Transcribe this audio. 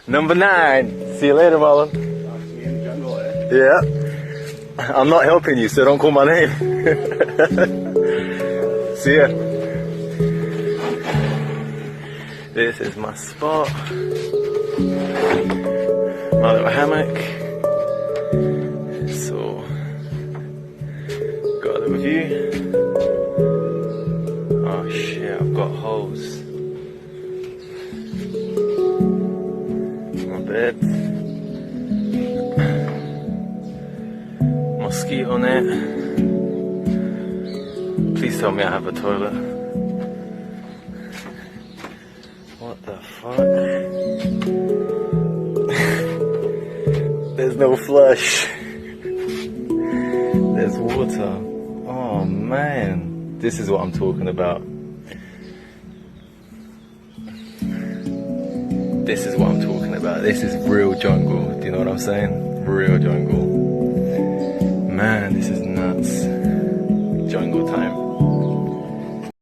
Number 9. See you later, Marlon. Yeah. I'm not helping you, so don't call my name. See ya. This is my spot. My little hammock. So, got a little view. Oh shit, I've got holes. My bed. Mosquito net. Please tell me I have a toilet. What the fuck? There's no flush. There's water. Oh man. This is what I'm talking about. This is what I'm talking about. This is real jungle. Do you know what I'm saying? Real jungle.